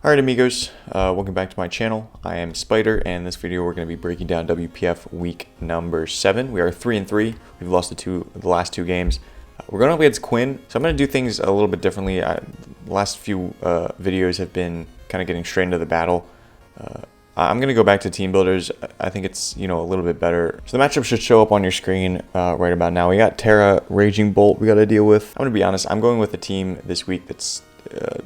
Alright amigos, welcome back to my channel. I am Spider, and in this video we're going to be breaking down WPF week number 7. We are 3-3. We've lost the last two games. We're going up against Quinn, so I'm going to do things a little bit differently. The last few videos have been kind of getting straight into the battle. I'm going to go back to team builders. I think it's, a little bit better. So the matchup should show up on your screen right about now. We got Terra, Raging Bolt we got to deal with. I'm going to be honest, I'm going with a team this week that's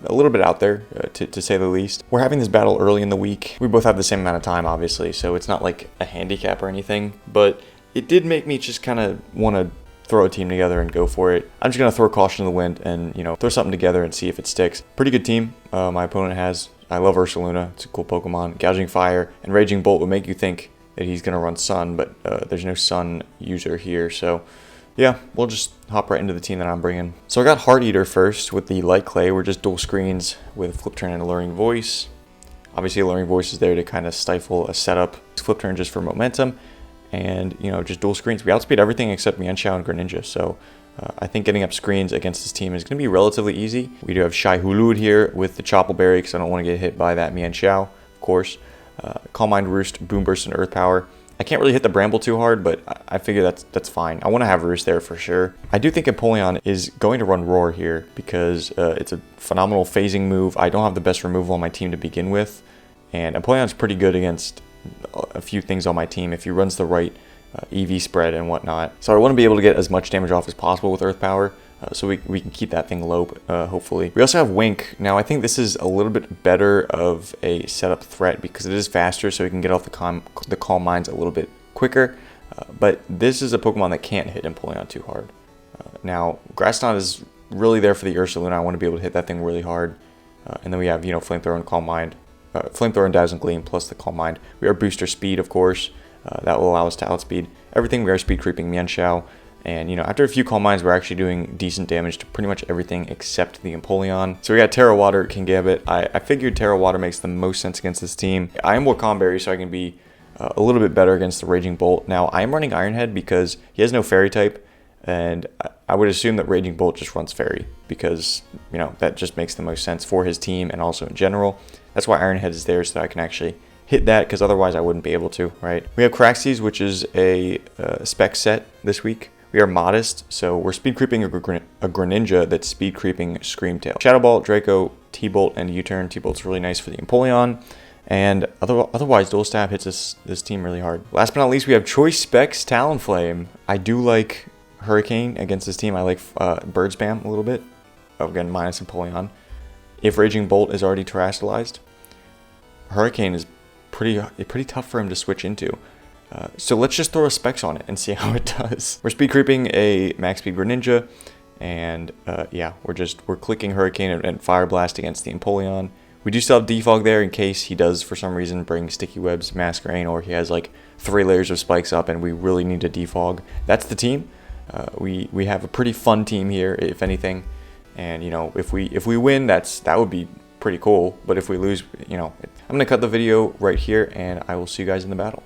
a little bit out there, to say the least. We're having this battle early in the week. We both have the same amount of time, obviously, so it's not like a handicap or anything, but it did make me just kind of want to throw a team together and go for it. I'm just going to throw caution to the wind and, throw something together and see if it sticks. Pretty good team my opponent has. I love Ursaluna. It's a cool Pokemon. Gouging Fire and Raging Bolt would make you think that he's going to run Sun, but there's no Sun user here, so yeah, we'll just hop right into the team that I'm bringing. So I got Heart Eater first with the Light Clay. We're just dual screens with Flip Turn and Alluring Voice. Obviously, Alluring Voice is there to kind of stifle a setup. Flip Turn just for momentum, and just dual screens. We outspeed everything except Mienshao and Greninja, so I think getting up screens against this team is going to be relatively easy. We do have Shai Hulud here with the Chople Berry because I don't want to get hit by that Mienshao, of course. Calm Mind, Roost, Boom Burst, and Earth Power. I can't really hit the Bramble too hard, but I figure that's fine. I want to have Roost there for sure. I do think Empoleon is going to run Roar here because it's a phenomenal phasing move. I don't have the best removal on my team to begin with, and Empoleon's pretty good against a few things on my team if he runs the right EV spread and whatnot. So I want to be able to get as much damage off as possible with Earth Power, so we can keep that thing low, hopefully. We also have Wink. Now I think this is a little bit better of a setup threat because it is faster, so we can get off the Calm Minds a little bit quicker. But this is a Pokemon that can't hit Empoleon too hard. Now Grass Knot is really there for the Ursaluna. I want to be able to hit that thing really hard. And then we have Flamethrower and Calm Mind, Flamethrower and Dazzling Gleam plus the Calm Mind. We are Booster Speed, of course. That will allow us to outspeed everything. We are speed creeping Mienshao. And, after a few Calm Minds, we're actually doing decent damage to pretty much everything except the Empoleon. So we got Terra Water, Kingambit. I figured Terra Water makes the most sense against this team. I am Wakamberry, so I can be a little bit better against the Raging Bolt. Now, I am running Iron Head because he has no Fairy type. And I would assume that Raging Bolt just runs Fairy because, that just makes the most sense for his team and also in general. That's why Iron Head is there, so that I can actually hit that, because otherwise I wouldn't be able to, right? We have Craxes, which is a spec set this week. We are Modest, so we're speed creeping a Greninja that's speed creeping Screamtail. Shadow Ball, Draco, T-Bolt, and U-Turn. T-Bolt's really nice for the Empoleon. And otherwise, Dual Stab hits this team really hard. Last but not least, we have Choice Specs Talonflame. I do like Hurricane against this team. I like Bird Spam a little bit. Again, minus Empoleon. If Raging Bolt is already terrestrialized, Hurricane is pretty tough for him to switch into. So let's just throw a Specs on it and see how it does. We're speed creeping a max speed Greninja, and yeah, we're clicking Hurricane and Fire Blast against the Empoleon. We do still have Defog there in case he does for some reason bring Sticky Webs, Masquerain, or he has like 3 layers of spikes up and we really need to defog. That's the team. We have a pretty fun team here, if anything, and if we win, that would be pretty cool. But if we lose, I'm gonna cut the video right here, and I will see you guys in the battle.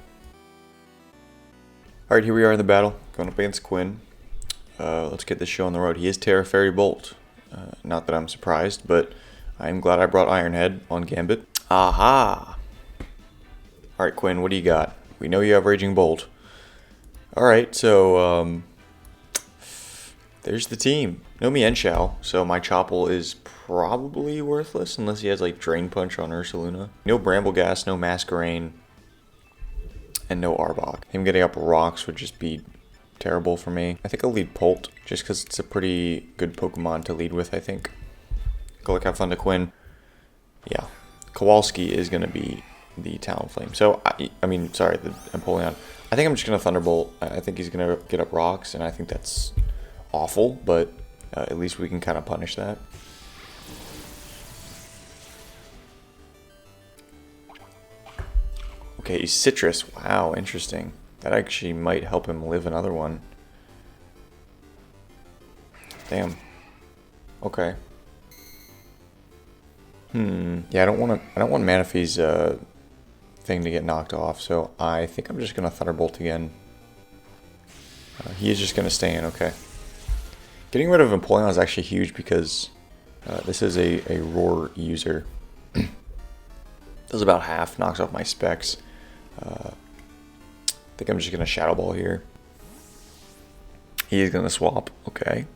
Alright, here we are in the battle, going up against Quinn. Let's get this show on the road. He is Terra Fairy Bolt. Not that I'm surprised, but I'm glad I brought Iron Head on Gambit. Aha! Alright, Quinn, what do you got? We know you have Raging Bolt. Alright, so, there's the team. No Mienshao, so my Chople is probably worthless unless he has like Drain Punch on Ursaluna. No Bramble Gas, no Masquerain, and no Arbok. Him getting up Rocks would just be terrible for me. I think I'll lead Polt just because it's a pretty good Pokemon to lead with, I think. Go look, have fun to Quinn. Yeah, Kowalski is going to be the Talonflame. So, the Empoleon. I think I'm just going to Thunderbolt. I think he's going to get up Rocks, and I think that's awful, but at least we can kind of punish that. Okay, he's Citrus. Wow, interesting. That actually might help him live another one. Damn. Okay. Yeah, I don't want Manaphy's thing to get knocked off, so I think I'm just gonna Thunderbolt again. He is just gonna stay in. Okay. Getting rid of Empoleon is actually huge because this is a Roar user. Does about half, knocks off my specs. I think I'm just going to Shadow Ball here. He is going to swap. Okay.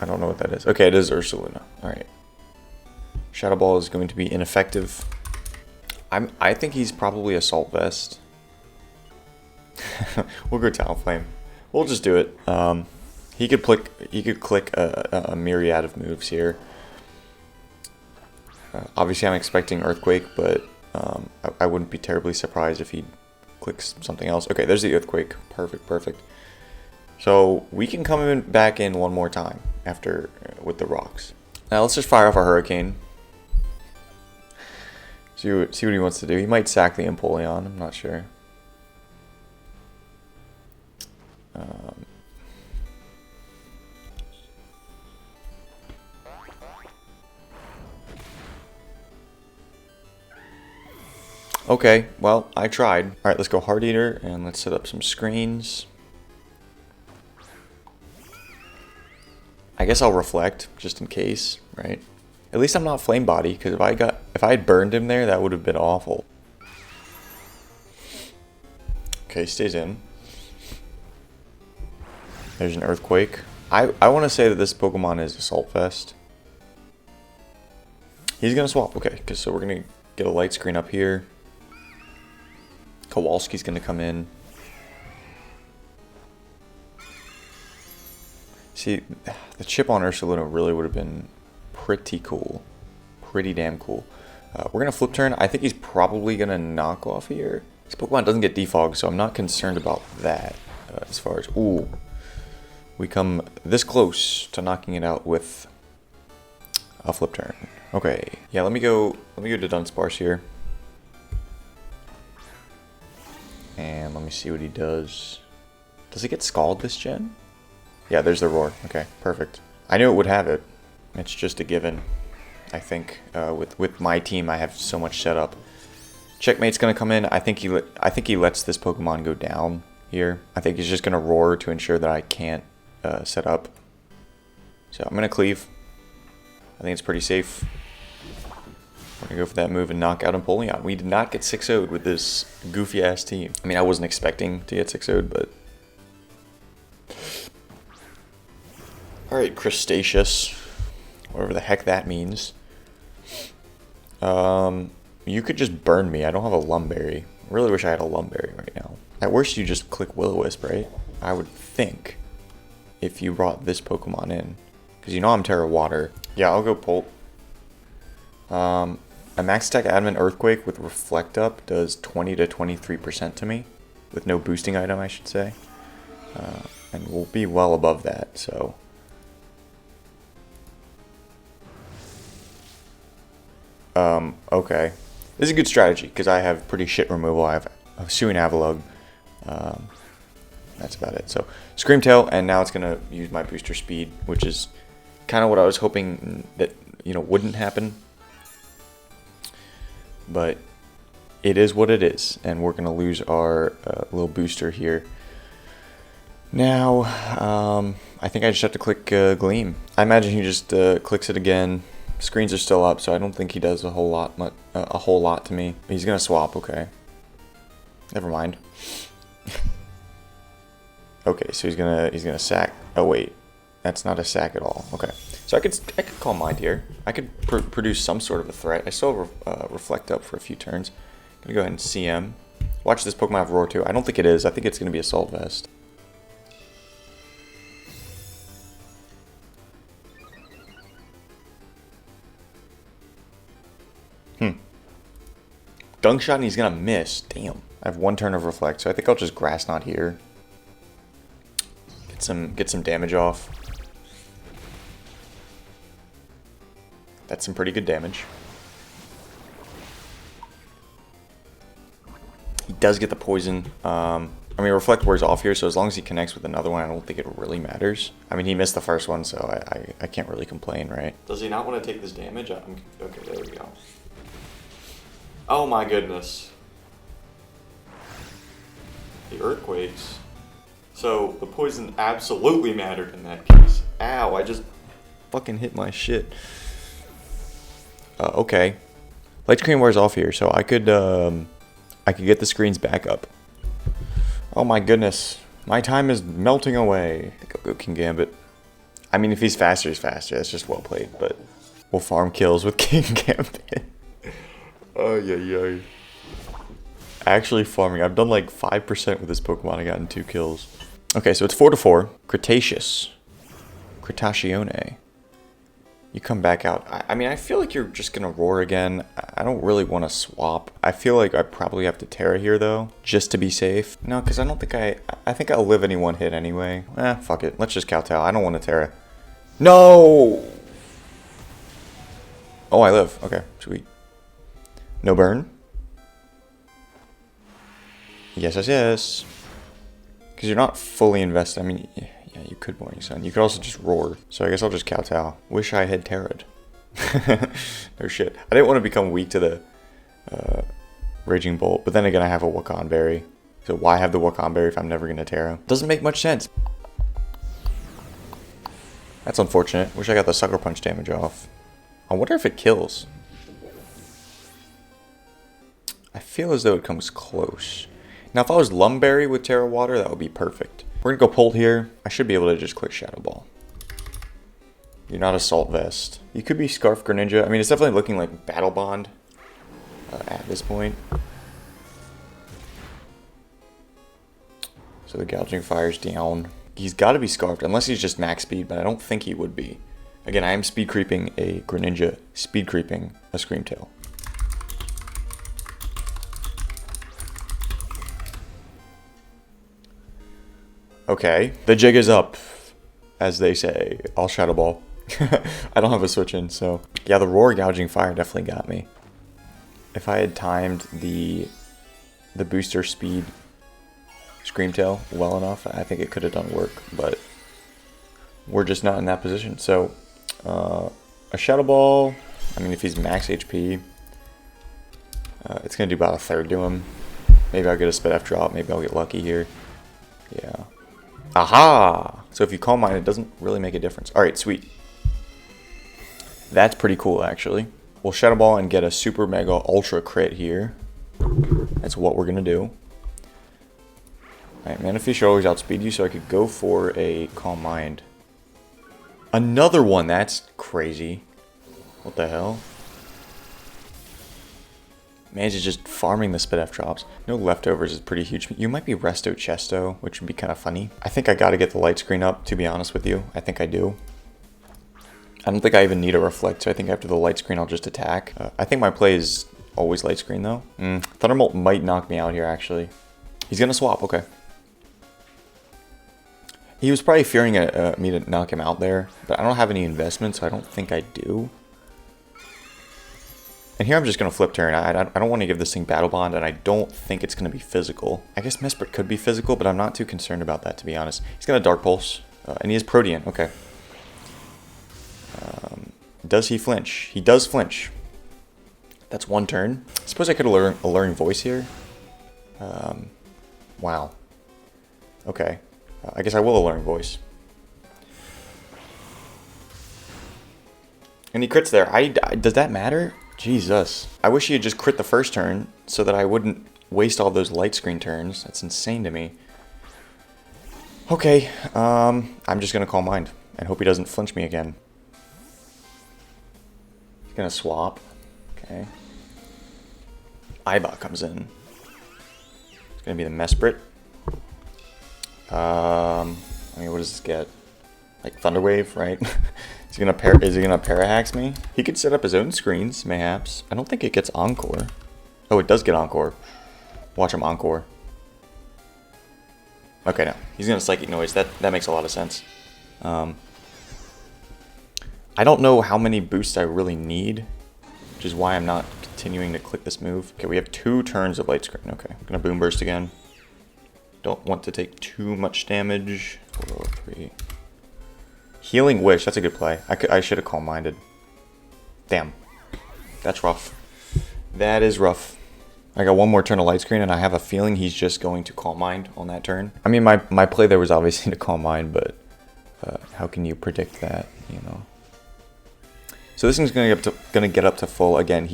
I don't know what that is. Okay, it is Ursaluna. Alright. Shadow Ball is going to be ineffective. I think he's probably Assault Vest. We'll go Talonflame. We'll just do it. He could click a myriad of moves here. Obviously, I'm expecting Earthquake, but I wouldn't be terribly surprised if he clicks something else. Okay, there's the Earthquake. Perfect, perfect. So we can come back in one more time after with the rocks. Now let's just fire off our Hurricane. See what he wants to do. He might sack the Empoleon. I'm not sure. Okay, well, I tried. Alright, let's go Heart Eater and let's set up some screens. I guess I'll reflect just in case, right? At least I'm not Flame Body, because if I had burned him there, that would have been awful. Okay, stays in. There's an Earthquake. I want to say that this Pokemon is Assault Vest. He's gonna swap, okay, so we're gonna get a light screen up here. Kowalski's gonna come in. See, the chip on Ursaluna really would have been pretty cool. Pretty damn cool. We're gonna flip turn. I think he's probably gonna knock off here. This Pokemon doesn't get defogged, so I'm not concerned about that. As far as, ooh. We come this close to knocking it out with a flip turn. Okay, yeah, let me go Dudunsparce here. And let me see what he does. Does it get Scald this gen? Yeah, there's the Roar. Okay, perfect. I knew it would have it. It's just a given, I think. With my team, I have so much set up. Checkmate's gonna come in. I think he lets this Pokemon go down here. I think he's just gonna Roar to ensure that I can't set up. So I'm gonna Cleave. I think it's pretty safe. We're gonna go for that move and knock out Empoleon. We did not get 6-0'd with this goofy ass team. I mean, I wasn't expecting to get 6-0'd, but. Alright, Crustaceous. Whatever the heck that means. You could just burn me. I don't have a Lumberry. I really wish I had a Lumberry right now. At worst, you just click Will-O-Wisp, right? I would think. If you brought this Pokemon in. Because you know I'm Terra Water. Yeah, I'll go Pult. A max attack admin Earthquake with Reflect Up does 20 to 23% to me. With no boosting item, I should say. And we'll be well above that, so. Okay. This is a good strategy, because I have pretty shit removal. I have a Suing Avalugg. That's about it. So, Scream Tail, and now it's going to use my booster speed, which is kind of what I was hoping that, wouldn't happen. But it is what it is, and we're going to lose our little booster here. Now, I think I just have to click Gleam. I imagine he just clicks it again. Screens are still up, so I don't think he does a whole lot to me. He's going to swap, okay. Never mind. Okay, so he's gonna sack. Oh wait, that's not a sack at all. Okay, so I could call Mind here. I could produce some sort of a threat. I still have Reflect Up for a few turns. Gonna go ahead and CM. Watch this Pokemon have Roar too. I don't think it is. I think it's gonna be Assault Vest. Dunk Shot and he's gonna miss. Damn. I have one turn of Reflect, so I think I'll just Grass Knot here. Get some damage off. That's some pretty good damage. He does get the poison. I mean, Reflect wears off here, so as long as he connects with another one, I don't think it really matters. I mean, he missed the first one, so I can't really complain, right? Does he not want to take this damage? Okay, there we go. Oh my goodness. The Earthquakes. So, the poison absolutely mattered in that case. Ow, I just fucking hit my shit. Okay. Light screen wears off here, so I could get the screens back up. Oh my goodness. My time is melting away. I think I'll go King Gambit. I mean, if he's faster, he's faster. That's just well played, but we'll farm kills with King Gambit. Oh, yeah. Actually farming. I've done like 5% with this Pokemon. I gotten 2 kills. Okay, so it's 4-4. Cretaceous. Cretaceone. You come back out. I mean, I feel like you're just going to roar again. I don't really want to swap. I feel like I probably have to Terra here, though, just to be safe. No, because I don't think I think I'll live any one hit anyway. Fuck it. Let's just kowtow. I don't want to Terra. No! Oh, I live. Okay, sweet. No burn? Yes. Because you're not fully invested. I mean, yeah, you could Morning Sun. You could also just roar. So I guess I'll just kowtow. Wish I had Terra'd. No shit. I didn't want to become weak to the Raging Bolt. But then again, I have a Wakan Berry. So why have the Wakan Berry if I'm never going to Terra? Doesn't make much sense. That's unfortunate. Wish I got the Sucker Punch damage off. I wonder if it kills. I feel as though it comes close. Now, if I was Lumberry with Terra Water, that would be perfect. We're going to go Polt here. I should be able to just click Shadow Ball. You're not Assault Vest. You could be Scarf Greninja. I mean, it's definitely looking like Battle Bond at this point. So the Gouging Fire's down. He's got to be Scarfed, unless he's just max speed, but I don't think he would be. Again, I am speed creeping a Greninja, speed creeping a Screamtail. Okay, the jig is up, as they say. I'll Shadow Ball. I don't have a switch in, so... Yeah, the Roar Gouging Fire definitely got me. If I had timed the booster speed Screamtail well enough, I think it could have done work, but we're just not in that position. So, a Shadow Ball, I mean, if he's max HP, it's going to do about a third to him. Maybe I'll get a Spit F drop, maybe I'll get lucky here. Yeah. Aha! So if you Calm Mind, it doesn't really make a difference. Alright, sweet. That's pretty cool, actually. We'll Shadow Ball and get a Super Mega Ultra Crit here. That's what we're going to do. Alright, Manaphy should always outspeed you, so I could go for a Calm Mind. Another one! That's crazy. What the hell? Man's is just farming the Spit F drops. No leftovers is pretty huge. You might be Resto Chesto, which would be kind of funny. I think I got to get the light screen up, to be honest with you. I think I do. I don't think I even need a Reflect, so I think after the light screen I'll just attack. I think my play is always light screen, though. Thunderbolt might knock me out here, actually. He's going to swap, okay. He was probably fearing me to knock him out there, but I don't have any investment, so I don't think I do. And here I'm just going to flip turn. I don't want to give this thing Battle Bond, and I don't think it's going to be physical. I guess Mesprit could be physical, but I'm not too concerned about that, to be honest. He's going to Dark Pulse, and he has Protean. Okay. Does he flinch? He does flinch. That's one turn. I suppose I could Alluring Voice here. Wow. Okay. I guess I will Alluring Voice. And he crits there. Does that matter? Jesus. I wish he had just crit the first turn so that I wouldn't waste all those light screen turns. That's insane to me. Okay, I'm just going to Calm Mind and hope he doesn't flinch me again. He's going to swap. Okay. Ibot comes in. It's going to be the Mesprit. I mean, what does this get? Like Thunder Wave, right? Is he gonna Parahax me? He could set up his own screens, mayhaps. I don't think it gets Encore. Oh, it does get Encore. Watch him Encore. Okay, no. He's gonna Psychic Noise. That makes a lot of sense. I don't know how many boosts I really need, which is why I'm not continuing to click this move. Okay, we have 2 turns of Light Screen. Okay, I'm gonna Boom Burst again. Don't want to take too much damage. 403. Healing Wish, that's a good play. I should have Calm Minded. Damn. That's rough. That is rough. I got one more turn of Light Screen, and I have a feeling he's just going to Calm Mind on that turn. I mean, my play there was obviously to Calm Mind, but how can you predict that, you know? So this thing's gonna get up to full again.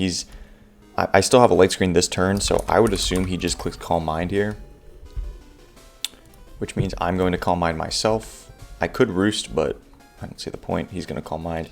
I still have a light screen this turn, so I would assume he just clicks Calm Mind here, which means I'm going to Calm Mind myself. I could Roost, but I don't see the point. He's gonna Calm Mind.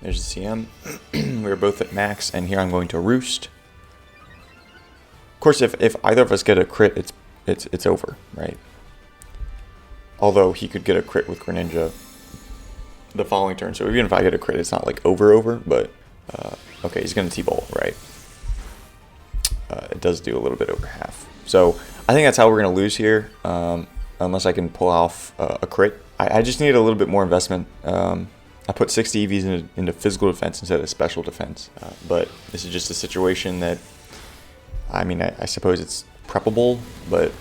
There's the CM. We were both at max, and here I'm going to Roost. Of course, if either of us get a crit, it's over, right? Although he could get a crit with Greninja the following turn, so even if I get a crit, it's not like over, but okay, he's gonna T-Bolt, right? It does do a little bit over half. So I think that's how we're gonna lose here, unless I can pull off a crit. I just need a little bit more investment. I put 60 EVs into physical defense instead of special defense, but this is just a situation that, I mean, I suppose it's preppable, but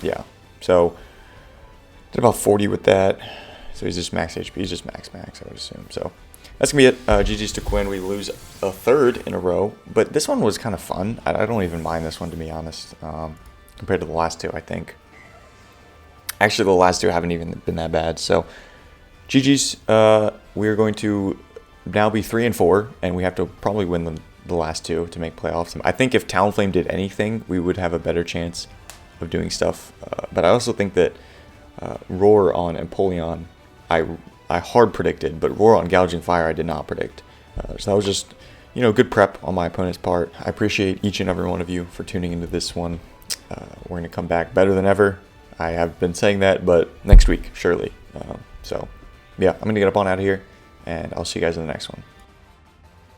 yeah. So did about 40 with that. So he's just max HP. He's just max, I would assume. So that's going to be it. GG's to Quinn. We lose a third in a row, but this one was kind of fun. I don't even mind this one, to be honest, compared to the last two, I think. Actually, the last two haven't even been that bad. So GG's, we're going to now be 3-4, and we have to probably win the last two to make playoffs. I think if Talonflame did anything, we would have a better chance of doing stuff. But I also think that Roar on Empoleon, I hard predicted, but Roar on Gouging Fire I did not predict. So that was just, good prep on my opponent's part. I appreciate each and every one of you for tuning into this one. We're going to come back better than ever. I have been saying that, but next week, surely. So, yeah, I'm going to get up on out of here, and I'll see you guys in the next one.